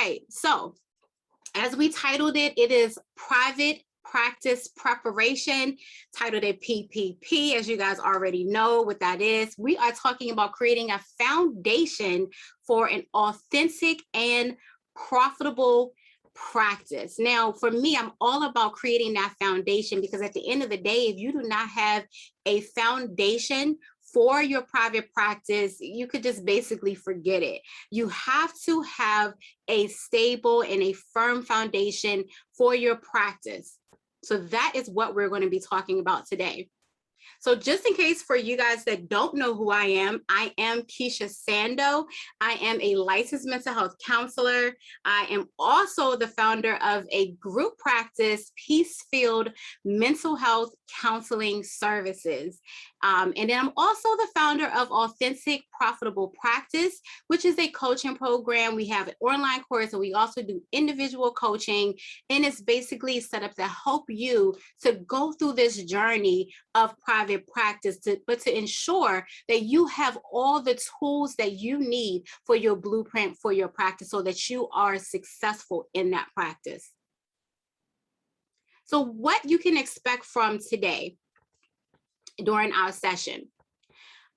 right. So as we titled it, it is Private Practice Preparation, titled a PPP. As you guys already know what that is, we are talking about creating a foundation for an authentic and profitable practice. Now, for me, I'm all about creating that foundation, because at the end of the day, if you do not have a foundation for your private practice, you could just basically forget it. You have to have a stable and a firm foundation for your practice. So that is what we're going to be talking about today. So just in case for you guys that don't know who I am Keisha Sando. I am a licensed mental health counselor. I am also the founder of a group practice, Peacefield Mental Health Counseling Services. And then I'm also the founder of Authentic Profitable Practice, which is a coaching program. We have an online course, and we also do individual coaching. And it's basically set up to help you to go through this journey of private practice, but to ensure that you have all the tools that you need for your blueprint for your practice, so that you are successful in that practice. So what you can expect from today during our session,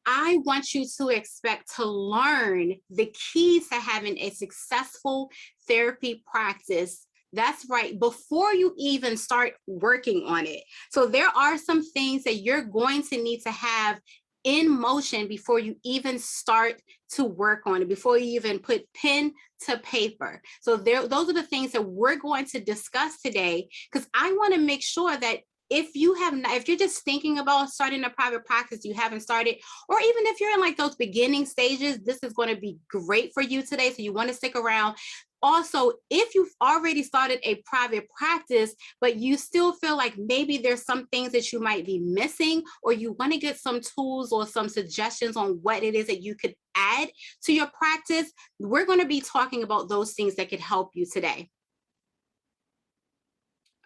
I want you to expect to learn the keys to having a successful therapy practice. That's right, before you even start working on it. So there are some things that you're going to need to have in motion before you even start to work on it, before you even put pen to paper. So those are the things that we're going to discuss today, because I want to make sure that if you're just thinking about starting a private practice, you haven't started, or even if you're in like those beginning stages, this is going to be great for you today. So you want to stick around. Also, if you've already started a private practice, but you still feel like maybe there's some things that you might be missing, or you want to get some tools or some suggestions on what it is that you could add to your practice, we're going to be talking about those things that could help you today.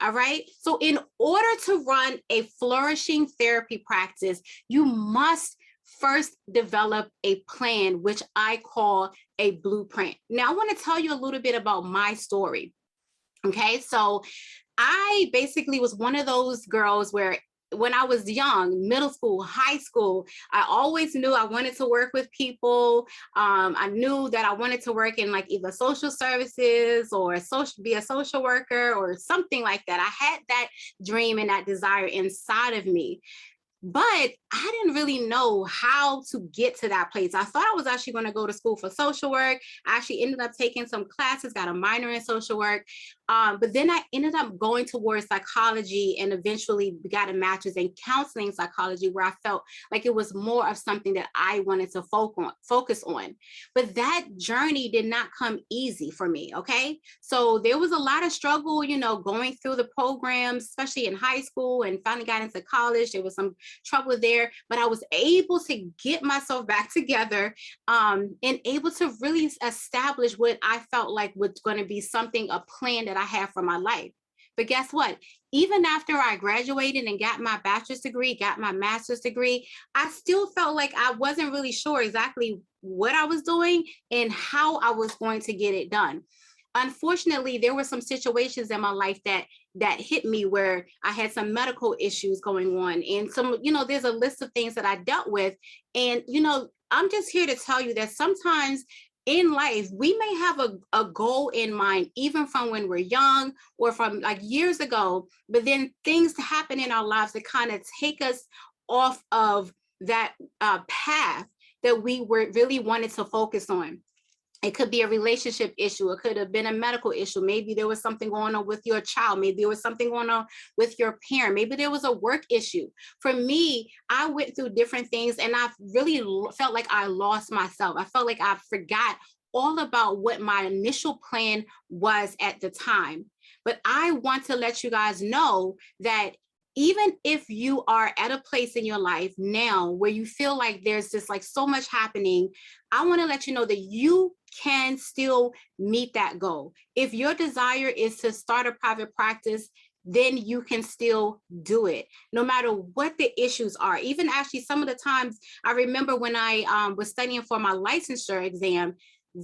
All right. So in order to run a flourishing therapy practice, you must first develop a plan, which I call a blueprint. Now, I want to tell you a little bit about my story. Okay. So I basically was one of those girls where when I was young, middle school, high school, I always knew I wanted to work with people. I knew that I wanted to work in like either social services or be a social worker or something like that. I had that dream and that desire inside of me. But I didn't really know how to get to that place. I thought I was actually going to go to school for social work. I actually ended up taking some classes, got a minor in social work. But then I ended up going towards psychology and eventually got a master's in counseling psychology, where I felt like it was more of something that I wanted to focus on. But that journey did not come easy for me. Okay. So there was a lot of struggle, going through the programs, especially in high school, and finally got into college. There was some trouble there, but I was able to get myself back together and able to really establish what I felt like was going to be a plan that I have for my life. But guess what? Even after I graduated and got my bachelor's degree, got my master's degree, I still felt like I wasn't really sure exactly what I was doing and how I was going to get it done. Unfortunately, there were some situations in my life that hit me where I had some medical issues going on, and there's a list of things that I dealt with. And, I'm just here to tell you that sometimes in life, we may have a goal in mind, even from when we're young or from like years ago, but then things happen in our lives that kind of take us off of that path that we really wanted to focus on. It could be a relationship issue. It could have been a medical issue. Maybe there was something going on with your child. Maybe there was something going on with your parent. Maybe there was a work issue. For me, I went through different things, and I really felt like I lost myself. I felt like I forgot all about what my initial plan was at the time. But I want to let you guys know that even if you are at a place in your life now where you feel like there's just like so much happening, I want to let you know that you can still meet that goal. If your desire is to start a private practice, then you can still do it, no matter what the issues are. Even actually, some of the times I remember when I was studying for my licensure exam,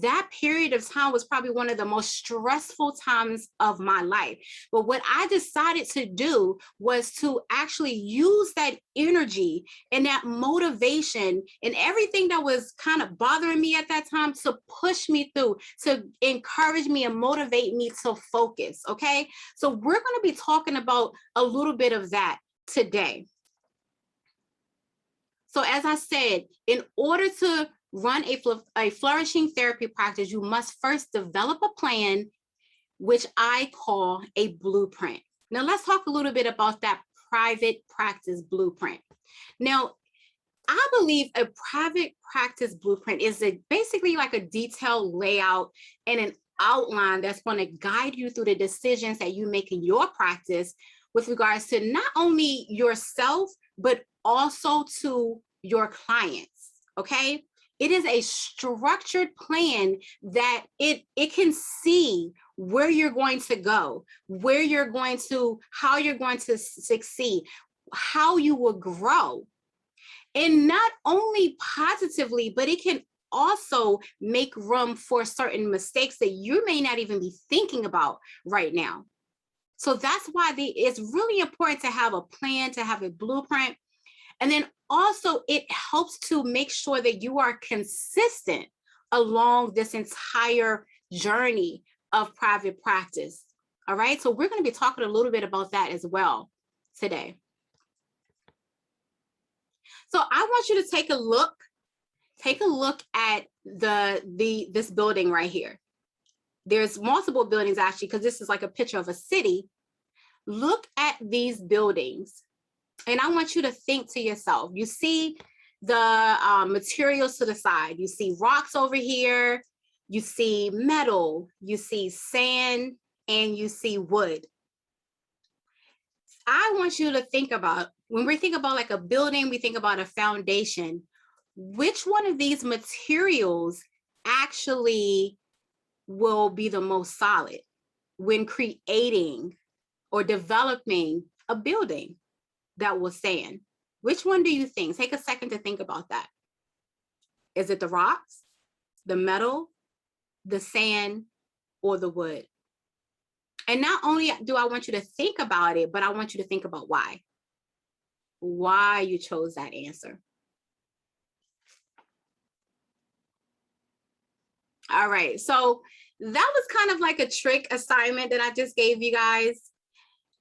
that period of time was probably one of the most stressful times of my life. But what I decided to do was to actually use that energy and that motivation and everything that was kind of bothering me at that time to push me through, to encourage me and motivate me to focus. Okay. So we're going to be talking about a little bit of that today. So as I said, in order to run a flourishing therapy practice, you must first develop a plan, which I call a blueprint. Now let's talk a little bit about that private practice blueprint. Now, I believe a private practice blueprint is basically like a detailed layout and an outline that's going to guide you through the decisions that you make in your practice with regards to not only yourself, but also to your clients. Okay. It is a structured plan that it can see where you're going to go, where you're going to, how you're going to succeed, how you will grow. And not only positively, but it can also make room for certain mistakes that you may not even be thinking about right now. So that's why it's really important to have a plan, to have a blueprint. And then also it helps to make sure that you are consistent along this entire journey of private practice. All right. So we're going to be talking a little bit about that as well today. So I want you to take a look at this building right here. There's multiple buildings actually, because this is like a picture of a city. Look at these buildings. And I want you to think to yourself, you see the materials to the side. You see rocks over here. You see metal. You see sand, and you see wood. I want you to think about, when we think about like a building, we think about a foundation. Which one of these materials actually will be the most solid when creating or developing a building that will stand? Which one do you think? Take a second to think about that. Is it the rocks, the metal, the sand, or the wood? And not only do I want you to think about it, but I want you to think about why you chose that answer. All right, so that was kind of like a trick assignment that I just gave you guys.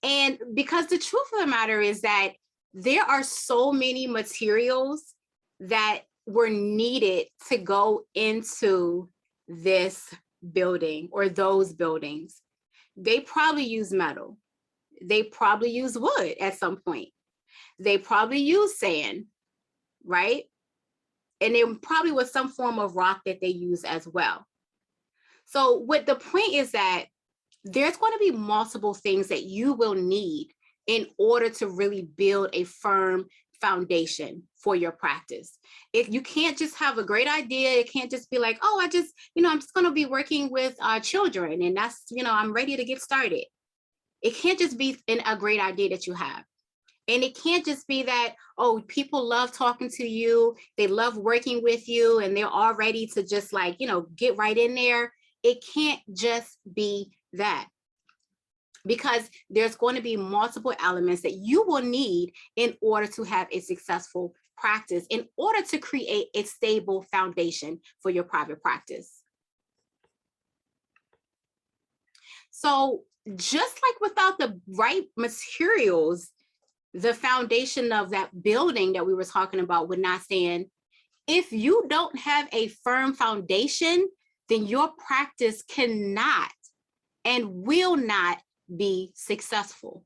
And because the truth of the matter is that there are so many materials that were needed to go into this building or those buildings. They probably use metal. They probably use wood at some point. They probably use sand, right? And there probably was some form of rock that they use as well. So what the point is that there's going to be multiple things that you will need in order to really build a firm foundation for your practice. If you can't just have a great idea, it can't just be like, oh, I'm just going to be working with children and that's, I'm ready to get started. It can't just be a great idea that you have. And it can't just be that, oh, people love talking to you, they love working with you, and they're all ready to just like, get right in there. It can't just be that, because there's going to be multiple elements that you will need in order to have a successful practice, in order to create a stable foundation for your private practice. So just like without the right materials, the foundation of that building that we were talking about would not stand. If you don't have a firm foundation, then your practice cannot and will not be successful.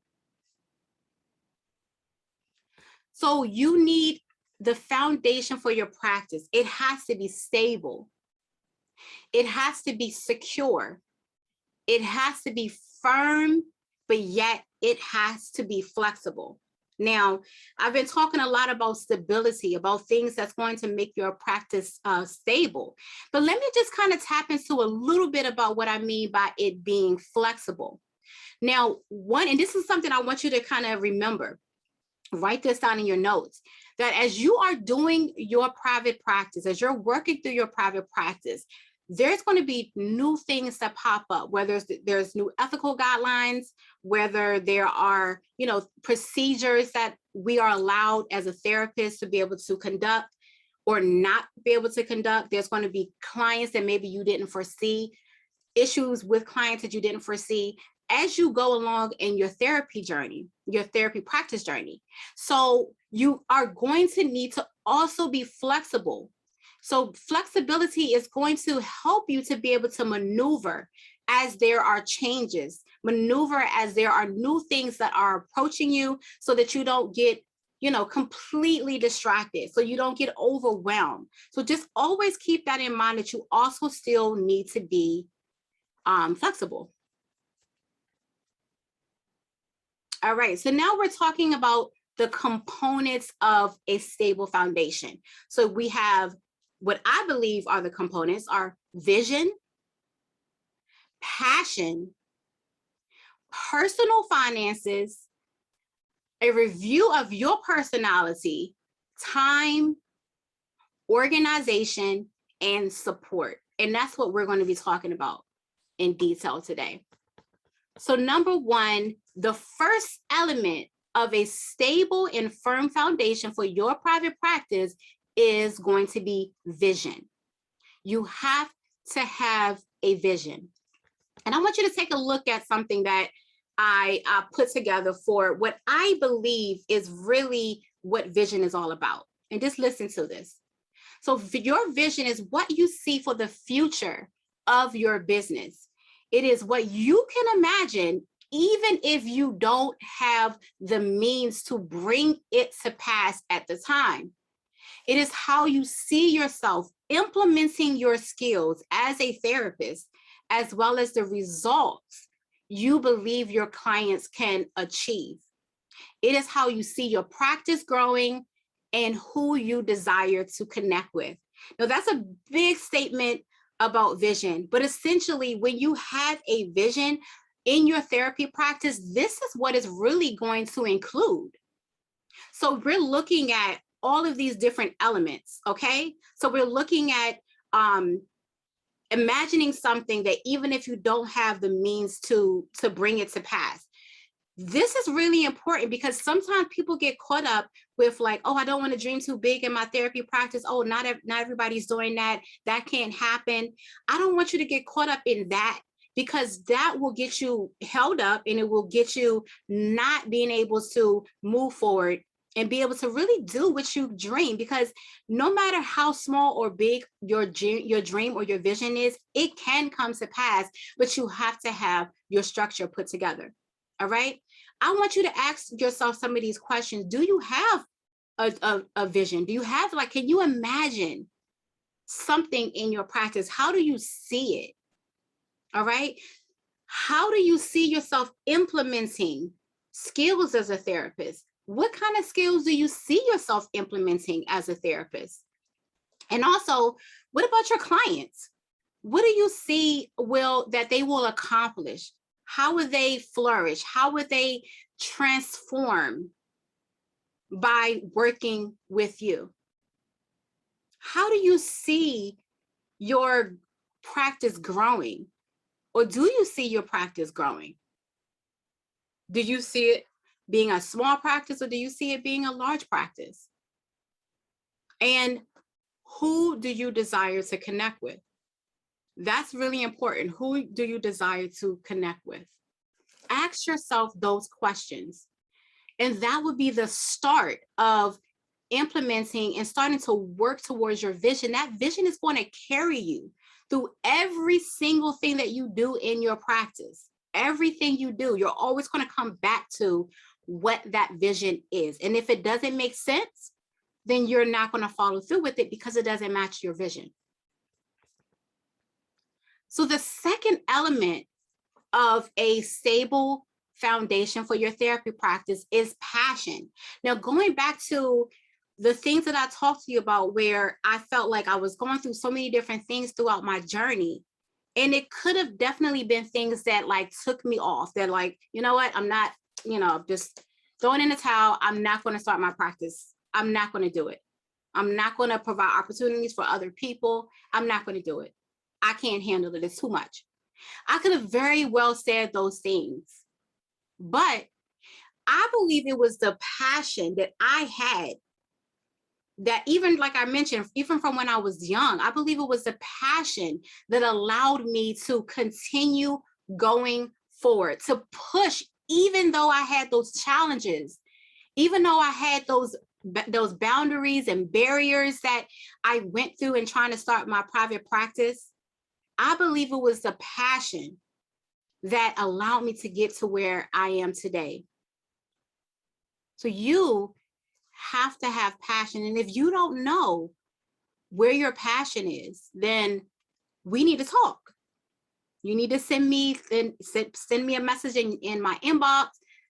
So you need the foundation for your practice. It has to be stable. It has to be secure. It has to be firm, but yet it has to be flexible. Now, I've been talking a lot about stability, about things that's going to make your practice stable. But let me just kind of tap into a little bit about what I mean by it being flexible. Now, and this is something I want you to kind of remember, write this down in your notes, that as you are doing your private practice, as you're working through your private practice, there's going to be new things that pop up, whether there's new ethical guidelines, whether there are, procedures that we are allowed as a therapist to be able to conduct or not be able to conduct. There's going to be clients that maybe you didn't foresee, issues with clients that you didn't foresee as you go along in your therapy journey, your therapy practice journey. So you are going to need to also be flexible. So flexibility is going to help you to be able to maneuver as there are changes, maneuver as there are new things that are approaching you, so that you don't get, completely distracted, so you don't get overwhelmed. So just always keep that in mind, that you also still need to be flexible. All right, so now we're talking about the components of a stable foundation. So we have what I believe are the components are vision, passion, personal finances, a review of your personality, time, organization, and support. And that's what we're going to be talking about in detail today. So number one, the first element of a stable and firm foundation for your private practice is going to be vision. You have to have a vision. And I want you to take a look at something that I put together for what I believe is really what vision is all about. And just listen to this. So your vision is what you see for the future of your business. It is what you can imagine, even if you don't have the means to bring it to pass at the time. It is how you see yourself implementing your skills as a therapist, as well as the results you believe your clients can achieve. It is how you see your practice growing and who you desire to connect with. Now, that's a big statement about vision, but essentially, when you have a vision in your therapy practice, this is what it's really going to include. So we're looking at all of these different elements, okay? So we're looking at imagining something that even if you don't have the means to bring it to pass. This is really important, because sometimes people get caught up with like, oh, I don't want to dream too big in my therapy practice. Oh, not everybody's doing that. That can't happen. I don't want you to get caught up in that, because that will get you held up and it will get you not being able to move forward and be able to really do what you dream. Because no matter how small or big your dream or your vision is, it can come to pass, but you have to have your structure put together. All right. I want you to ask yourself some of these questions. Do you have a vision? Do you have, like, can you imagine something in your practice? How do you see it? All right. How do you see yourself implementing skills as a therapist? What kind of skills do you see yourself implementing as a therapist? And also, what about your clients? What do you see that they will accomplish? How would they flourish? How would they transform by working with you? How do you see your practice growing? Or do you see your practice growing? Do you see it being a small practice, or do you see it being a large practice? And who do you desire to connect with? That's really important. Who do you desire to connect with? Ask yourself those questions. And that would be the start of implementing and starting to work towards your vision. That vision is going to carry you through every single thing that you do in your practice. Everything you do, you're always going to come back to what that vision is. And if it doesn't make sense, then you're not going to follow through with it, because it doesn't match your vision. So the second element of a stable foundation for your therapy practice is passion. Now, going back to the things that I talked to you about, where I felt like I was going through so many different things throughout my journey, and it could have definitely been things that like took me off, that like, you know what, I'm not, just throwing in the towel. I'm not going to start my practice. I'm not going to do it. I'm not going to provide opportunities for other people. I'm not going to do it. I can't handle it. It's too much. I could have very well said those things, but I believe it was the passion that I had that, even like I mentioned, even from when I was young, I believe it was the passion that allowed me to continue going forward, to push, even though I had those challenges, even though I had those boundaries and barriers that I went through in trying to start my private practice. I believe it was the passion that allowed me to get to where I am today. So you have to have passion. And if you don't know where your passion is, then we need to talk. You need to send me a message in my inbox,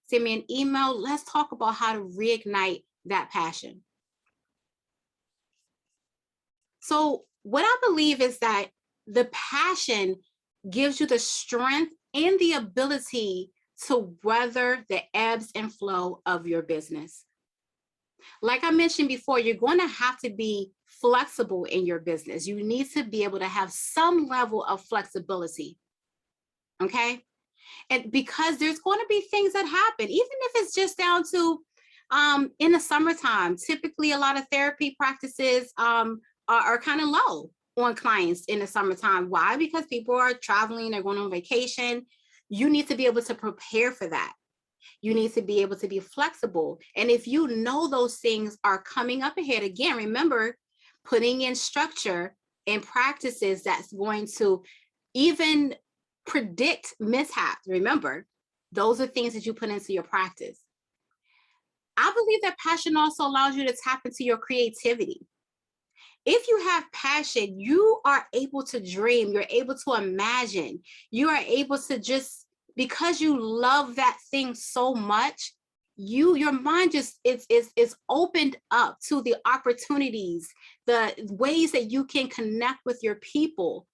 send me an email. Let's talk about how to reignite that passion. So what I believe is that the passion gives you the strength and the ability to weather the ebbs and flow of your business. Like I mentioned before, you're going to have to be flexible in your business. You need to be able to have some level of flexibility. Okay. And because there's going to be things that happen, even if it's just down to in the summertime, typically a lot of therapy practices are kind of low on clients in the summertime. Why? Because people are traveling, they're going on vacation. You need to be able to prepare for that. You need to be able to be flexible. And if you know those things are coming up ahead, again, remember putting in structure and practices that's going to even predict mishaps. Remember, those are things that you put into your practice. I believe that passion also allows you to tap into your creativity. If you have passion, you are able to dream, you're able to imagine, you are able to just, because you love that thing so much, your mind just is opened up to the opportunities, the ways that you can connect with your people,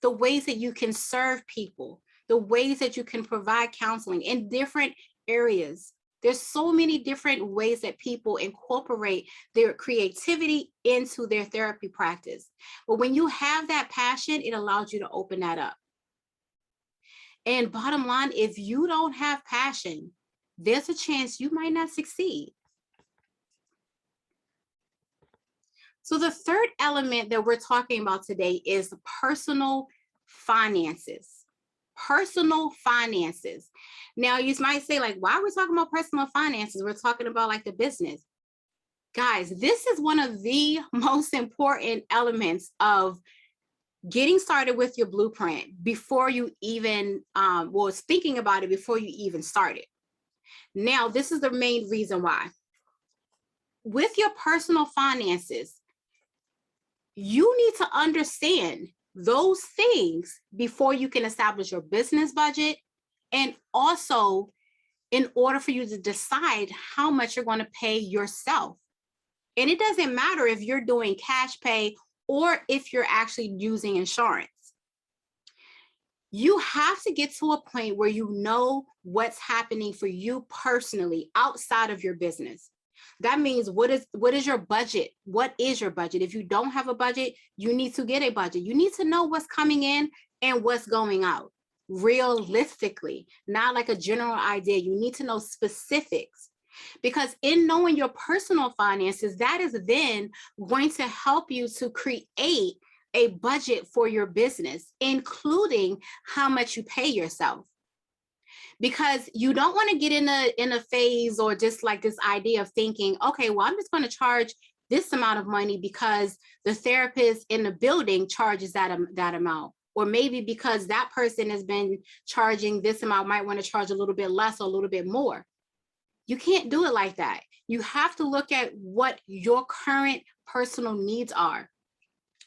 the ways that you can serve people, the ways that you can provide counseling in different areas. There's so many different ways that people incorporate their creativity into their therapy practice. But when you have that passion, it allows you to open that up. And bottom line, if you don't have passion, there's a chance you might not succeed. So the third element that we're talking about today is personal finances. Personal finances. Now, you might say, like, why are we talking about personal finances? We're talking about like the business. Guys, this is one of the most important elements of getting started with your blueprint before you even was thinking about it before you even started. Now, this is the main reason why. With your personal finances, you need to understand those things before you can establish your business budget, and also in order for you to decide how much you're going to pay yourself. And it doesn't matter if you're doing cash pay or if you're actually using insurance. You have to get to a point where you know what's happening for you personally outside of your business. That means what is your budget? What is your budget? If you don't have a budget, you need to get a budget. You need to know what's coming in and what's going out realistically, not like a general idea. You need to know specifics, because in knowing your personal finances, that is then going to help you to create a budget for your business, including how much you pay yourself. Because you don't want to get in a phase or just like this idea of thinking, okay, well, I'm just going to charge this amount of money because the therapist in the building charges that amount. Or maybe because that person has been charging this amount, might want to charge a little bit less or a little bit more. You can't do it like that. You have to look at what your current personal needs are,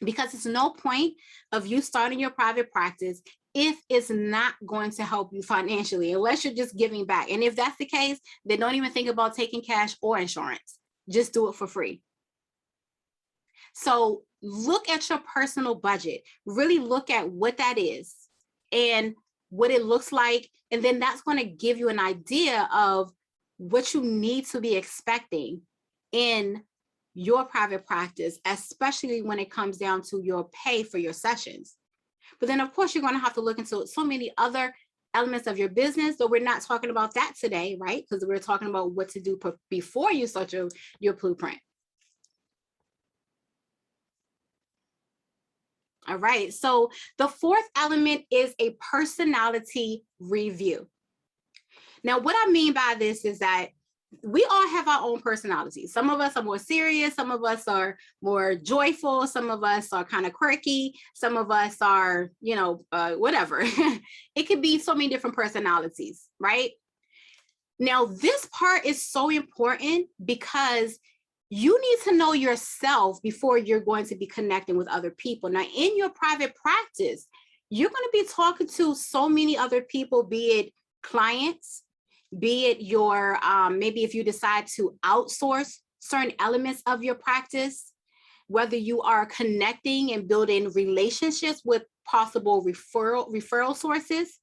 because it's no point of you starting your private practice if it's not going to help you financially, unless you're just giving back. And if that's the case, then don't even think about taking cash or insurance. Just do it for free. So look at your personal budget, really look at what that is and what it looks like. And then that's going to give you an idea of what you need to be expecting in your private practice, especially when it comes down to your pay for your sessions. But then, of course, you're going to have to look into so many other elements of your business, but we're not talking about that today, right? Because we're talking about what to do before you start your blueprint. All right, so the fourth element is a personality review. Now, what I mean by this is that we all have our own personalities. Some of us are more serious, some of us are more joyful, some of us are kind of quirky, some of us are, whatever. It could be so many different personalities, right? Now, this part is so important because you need to know yourself before you're going to be connecting with other people. Now, in your private practice, you're going to be talking to so many other people, be it clients, be it your, maybe if you decide to outsource certain elements of your practice, whether you are connecting and building relationships with possible referral sources,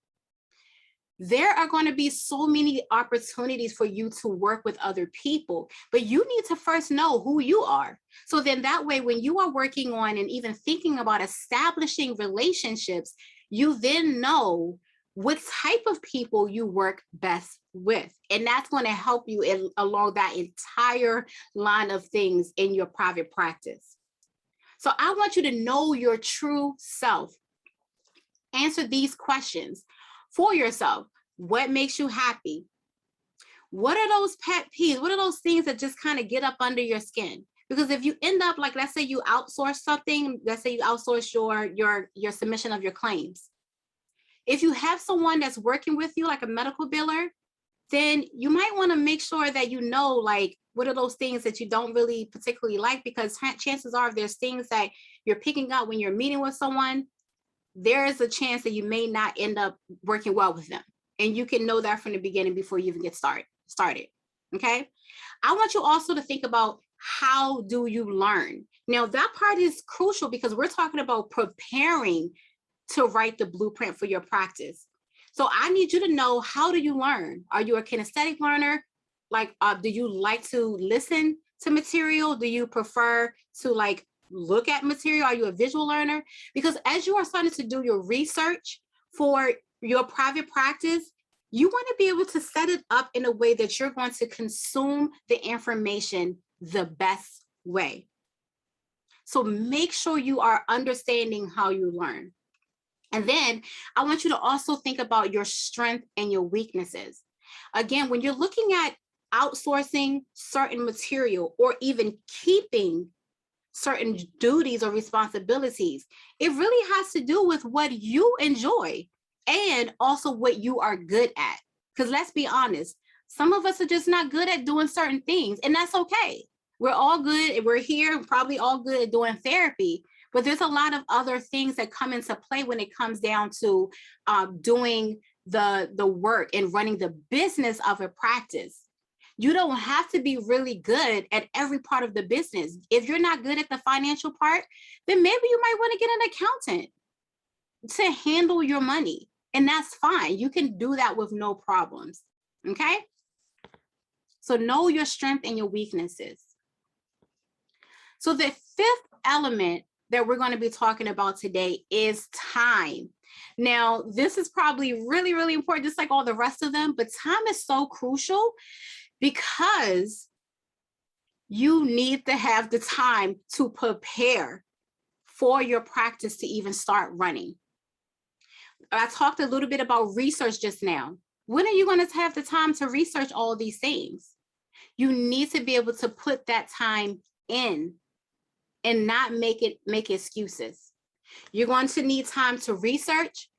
there are going to be so many opportunities for you to work with other people, but you need to first know who you are. So then that way, when you are working on and even thinking about establishing relationships, you then know what type of people you work best with. And that's going to help you along that entire line of things in your private practice. So I want you to know your true self. Answer these questions for yourself. What makes you happy? What are those pet peeves? What are those things that just kind of get up under your skin? Because if you end up, like, let's say you outsource something, let's say you outsource your submission of your claims. If you have someone that's working with you, like a medical biller, then you might want to make sure that you know, like, what are those things that you don't really particularly like, because chances are if there's things that you're picking up when you're meeting with someone, there is a chance that you may not end up working well with them. And you can know that from the beginning before you even get started. Okay. I want you also to think about, how do you learn? Now, that part is crucial because we're talking about preparing to write the blueprint for your practice. So I need you to know, how do you learn? Are you a kinesthetic learner? Like, do you like to listen to material? Do you prefer to look at material? Are you a visual learner? Because as you are starting to do your research for your private practice, you want to be able to set it up in a way that you're going to consume the information the best way. So make sure you are understanding how you learn. And then I want you to also think about your strength and your weaknesses. Again, when you're looking at outsourcing certain material or even keeping certain duties or responsibilities, it really has to do with what you enjoy and also what you are good at. Because let's be honest, some of us are just not good at doing certain things, and that's okay. We're all good. We're here, probably all good at doing therapy, but there's a lot of other things that come into play when it comes down to doing the work and running the business of a practice. You don't have to be really good at every part of the business. If you're not good at the financial part, then maybe you might want to get an accountant to handle your money. And that's fine. You can do that with no problems. Okay? So know your strength and your weaknesses. So the fifth element that we're going to be talking about today is time. Now, this is probably really, really important, just like all the rest of them, but time is so crucial because you need to have the time to prepare for your practice to even start running. I talked a little bit about research just now. When are you going to have the time to research all these things? You need to be able to put that time in and not make excuses. You're going to need time to research.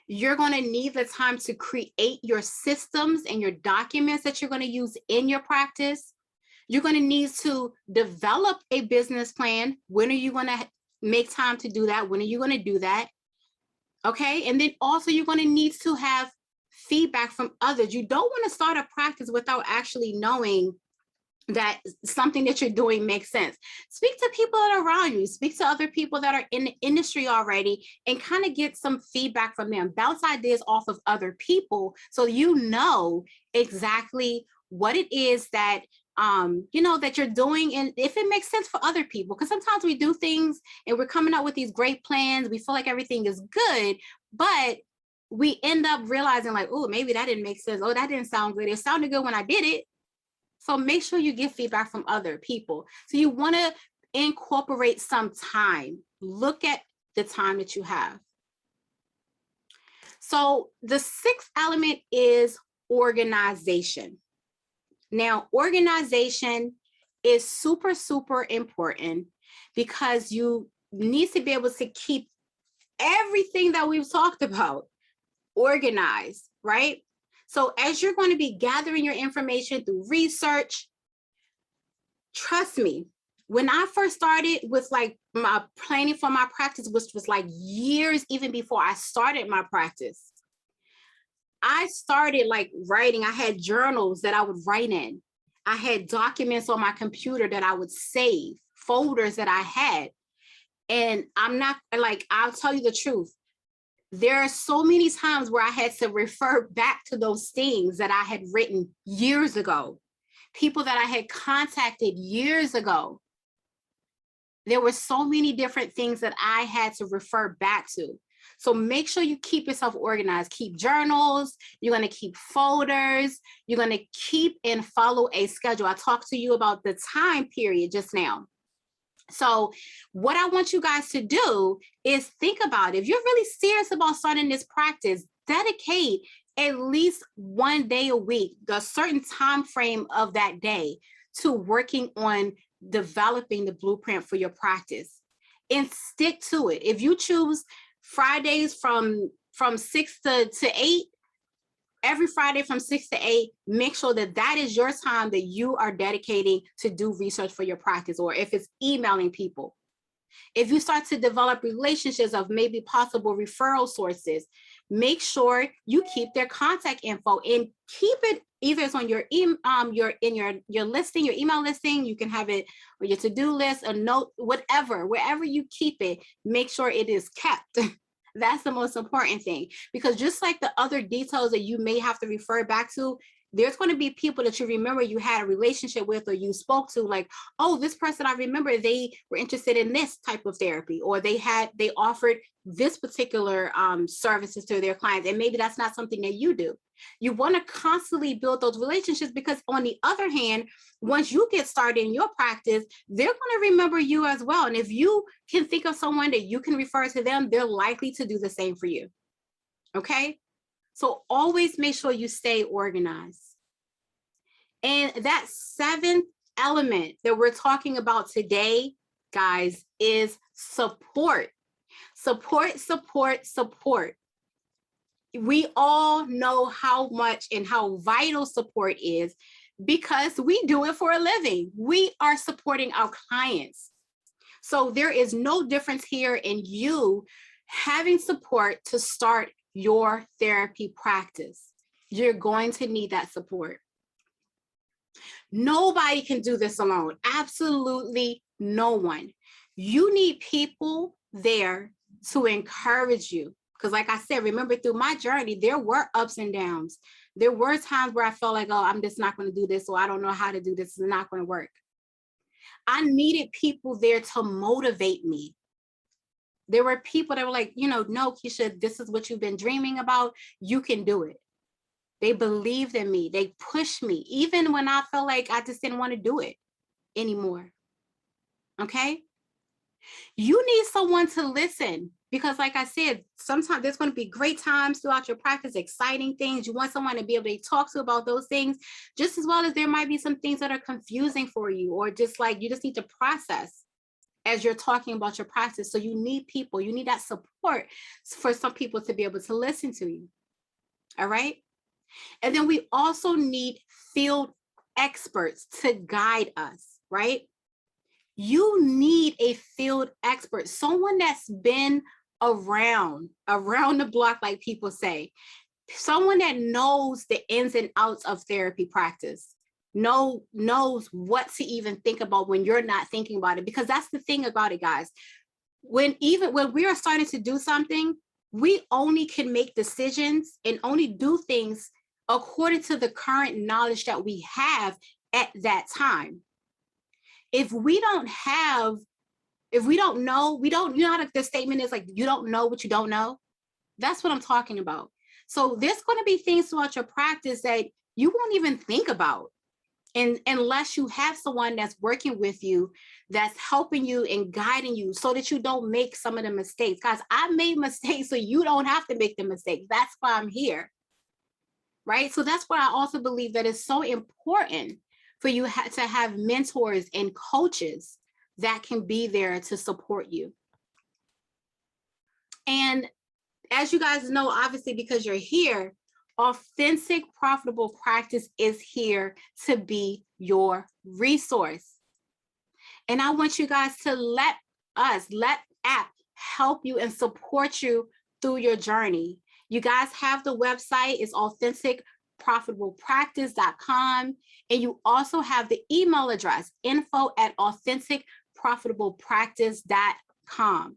You're going to need the time to create your systems and your documents that you're going to use in your practice. You're going to need to develop a business plan. When are you going to make time to do that? When are you going to do that? Okay. And then also you're going to need to have feedback from others. You don't want to start a practice without actually knowing that something that you're doing makes sense. Speak to people that are around you, speak to other people that are in the industry already, and kind of get some feedback from them. Bounce ideas off of other people so you know exactly what it is that that you're doing, and if it makes sense for other people, because sometimes we do things and we're coming up with these great plans, we feel like everything is good, but we end up realizing like, oh, maybe that didn't make sense. Oh, that didn't sound good. It sounded good when I did it. So make sure you get feedback from other people. So you want to incorporate some time. Look at the time that you have. So the sixth element is organization. Now, organization is super, super important because you need to be able to keep everything that we've talked about organized, right? So as you're going to be gathering your information through research, trust me, when I first started with like my planning for my practice, which was like years even before I started my practice, I started like writing. I had journals that I would write in. I had documents on my computer that I would save, folders that I had. And I'm not like, I'll tell you the truth. There are so many times where I had to refer back to those things that I had written years ago, people that I had contacted years ago. There were so many different things that I had to refer back to. So make sure you keep yourself organized. Keep journals. You're going to keep folders. You're going to keep and follow a schedule. I talked to you about the time period just now. So what I want you guys to do is think about, if you're really serious about starting this practice, dedicate at least one day a week, a certain time frame of that day, to working on developing the blueprint for your practice, and stick to it. If you choose Fridays from 6 to 8, every Friday from 6 to 8, make sure that that is your time that you are dedicating to do research for your practice, or if it's emailing people. If you start to develop relationships of maybe possible referral sources, make sure you keep their contact info and keep it, either it's on your your listing, your email listing, you can have it on your to-do list, a note, whatever, wherever you keep it, make sure it is kept. That's the most important thing, because just like the other details that you may have to refer back to, there's going to be people that you remember you had a relationship with, or you spoke to, like, oh, this person, I remember they were interested in this type of therapy, or they offered this particular services to their clients, and maybe that's not something that you do. You want to constantly build those relationships, because on the other hand, once you get started in your practice, they're going to remember you as well. And if you can think of someone that you can refer to them, they're likely to do the same for you. Okay? So always make sure you stay organized. And that seventh element that we're talking about today, guys, is support. Support, support, support. We all know how much and how vital support is, because we do it for a living. We are supporting our clients. So there is no difference here in you having support to start your therapy practice. You're going to need that support. Nobody can do this alone. Absolutely no one. You need people there to encourage you. Because like I said, remember, through my journey, there were ups and downs. There were times where I felt like, oh, I'm just not going to do this, or I don't know how to do this. It's not going to work. I needed people there to motivate me. There were people that were like, no, Keisha, this is what you've been dreaming about. You can do it. They believed in me. They pushed me, even when I felt like I just didn't want to do it anymore. Okay? You need someone to listen, because like I said, sometimes there's going to be great times throughout your practice, exciting things. You want someone to be able to talk to about those things, just as well as there might be some things that are confusing for you, or just like you just need to process as you're talking about your practice. So you need people, you need that support for some people to be able to listen to you. All right? And then we also need field experts to guide us, right? You need a field expert, someone that's been around the block, like people say, someone that knows the ins and outs of therapy practice, knows what to even think about when you're not thinking about it. Because that's the thing about it, guys. When we are starting to do something, we only can make decisions and only do things according to the current knowledge that we have at that time. If we don't know, you know how the statement is like, you don't know what you don't know? That's what I'm talking about. So there's going to be things throughout your practice that you won't even think about. And unless you have someone that's working with you, that's helping you and guiding you so that you don't make some of the mistakes. Guys, I made mistakes so you don't have to make the mistakes. That's why I'm here. Right? So that's why I also believe that it's so important for you to have mentors and coaches that can be there to support you. And as you guys know, obviously, because you're here, Authentic Profitable Practice is here to be your resource. And I want you guys to let app help you and support you through your journey. You guys have the website, it's authenticprofitablepractice.com. And you also have the email address, info@authenticprofitablepractice.com.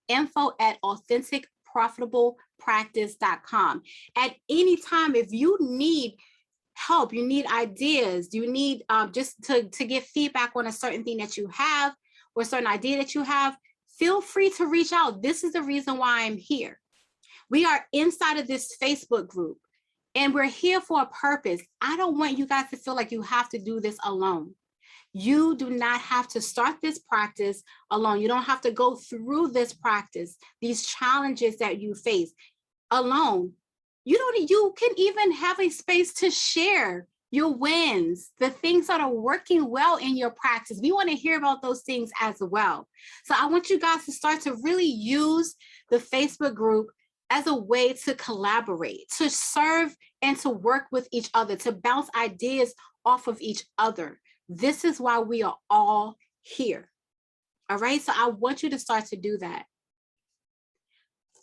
info@authenticprofitablepractice.com. At any time, if you need help, you need ideas, you need just to get feedback on a certain thing that you have or a certain idea that you have, feel free to reach out. This is the reason why I'm here. We are inside of this Facebook group and we're here for a purpose. I don't want you guys to feel like you have to do this alone. You do not have to start this practice alone. You don't have to go through this practice, these challenges that you face alone. You can even have a space to share your wins, the things that are working well in your practice. We want to hear about those things as well. So I want you guys to start to really use the Facebook group as a way to collaborate, to serve and to work with each other, to bounce ideas off of each other. This is why we are all here. All right, so I want you to start to do that.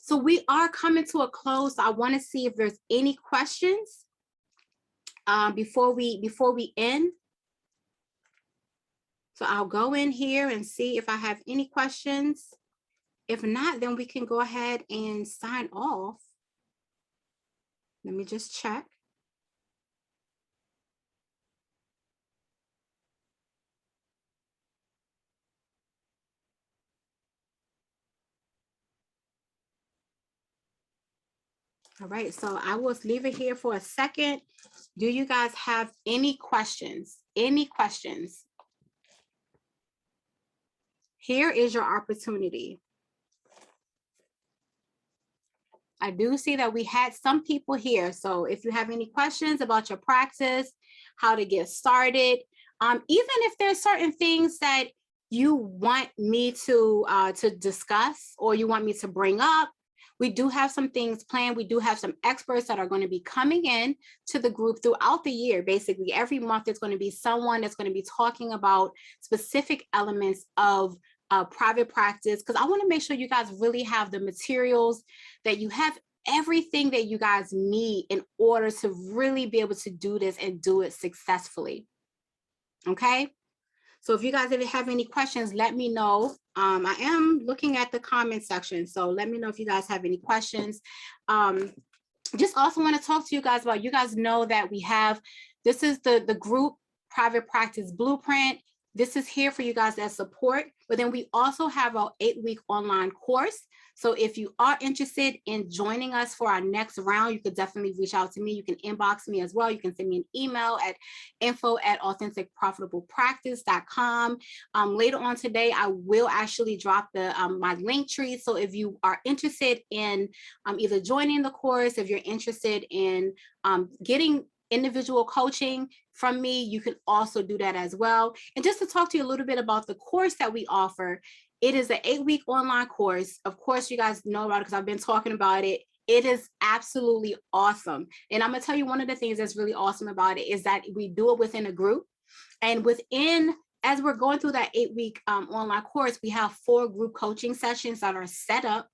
So we are coming to a close. I want to see if there's any questions before we end. So I'll go in here and see if I have any questions. If not, then we can go ahead and sign off. Let me just check. All right, so I will leave it here for a second. Do you guys have any questions? Any questions? Here is your opportunity. I do see that we had some people here. So if you have any questions about your practice, how to get started, even if there's certain things that you want me to discuss or you want me to bring up, we do have some things planned. We do have some experts that are going to be coming in to the group throughout the year. Basically, every month there's going to be someone that's going to be talking about specific elements of private practice, because I want to make sure you guys really have the materials, that you have everything that you guys need in order to really be able to do this and do it successfully. Okay? So if you guys ever have any questions, let me know. I am looking at the comment section, so let me know if you guys have any questions. Just also want to talk to you guys about, you guys know that we have, this is the group Private Practice Blueprint. This is here for you guys as support, but then we also have our 8-week online course. So if you are interested in joining us for our next round, you could definitely reach out to me. You can inbox me as well. You can send me an email at info@authenticprofitablepractice.com. Later on today, I will actually drop the my link tree. So if you are interested in either joining the course, if you're interested in getting individual coaching from me, you can also do that as well. And just to talk to you a little bit about the course that we offer, it is an 8-week online course. Of course, you guys know about it because I've been talking about it. It is absolutely awesome. And I'm gonna tell you, one of the things that's really awesome about it is that we do it within a group. And as we're going through that 8-week online course, we have 4 group coaching sessions that are set up.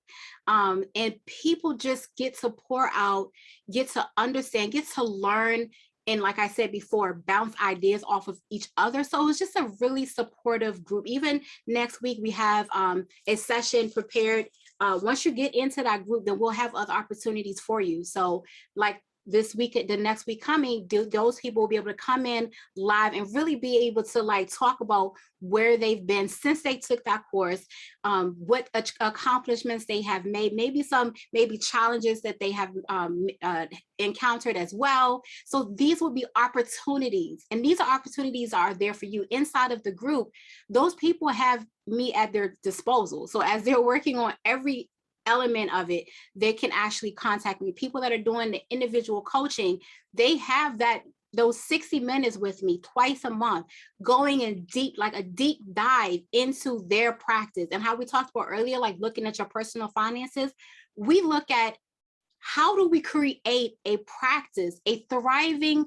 And people just get to pour out, get to understand, get to learn, and like I said before, bounce ideas off of each other. So it's just a really supportive group. Even next week, we have a session prepared. Once you get into that group, then we'll have other opportunities for you. So like this week, the next week coming, those people will be able to come in live and really be able to like talk about where they've been since they took that course, what accomplishments they have made, maybe challenges that they have encountered as well. So these will be opportunities, and these opportunities are there for you inside of the group. Those people have me at their disposal. So as they're working on every element of it, they can actually contact me. People that are doing the individual coaching, they have those 60 minutes with me twice a month, going in deep, like a deep dive into their practice. And how we talked about earlier, like looking at your personal finances, we look at how do we create a practice, a thriving,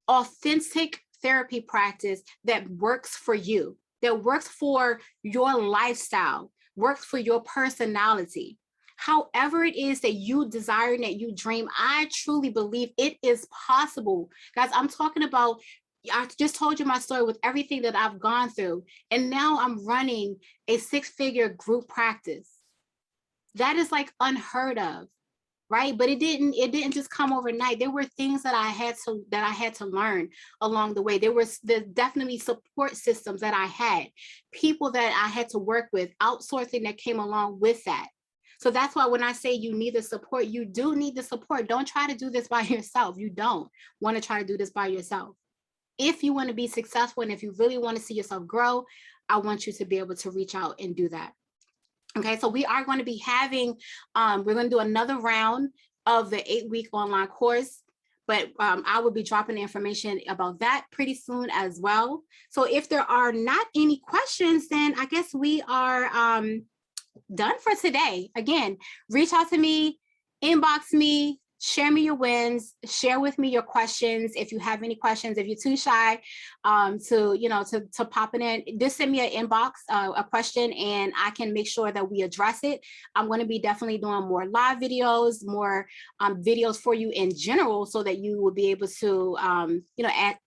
authentic therapy practice that works for you, that works for your lifestyle, works for your personality. However it is that you desire and that you dream, I truly believe it is possible. Guys, I'm talking about, I just told you my story with everything that I've gone through, and now I'm running a 6-figure group practice. That is like unheard of, right? But it didn't just come overnight. There were things that I had to learn along the way. There's definitely support systems that I had, people that I had to work with, outsourcing that came along with that. So that's why when I say you need the support, you do need the support. Don't try to do this by yourself. You don't want to try to do this by yourself. If you want to be successful and if you really want to see yourself grow, I want you to be able to reach out and do that. Okay, so we are going to be having, we're going to do another round of the 8-week online course, but I will be dropping the information about that pretty soon as well. So if there are not any questions, then I guess we are done for today. Again, reach out to me, inbox me, share me your wins, share with me your questions. If you have any questions, if you're too shy to pop it in, just send me an inbox, a question, and I can make sure that we address it. I'm going to be definitely doing more live videos, more videos for you in general, so that you will be able to,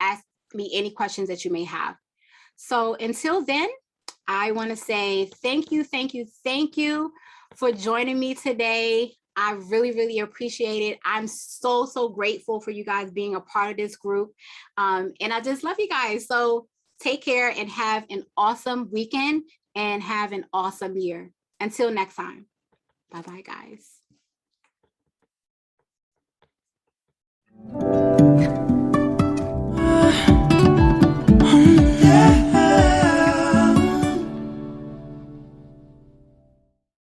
ask me any questions that you may have. So until then, I want to say thank you for joining me today. I really, really appreciate it. I'm so grateful for you guys being a part of this group. And I just love you guys. So take care and have an awesome weekend and have an awesome year. Until next time. Bye-bye, guys.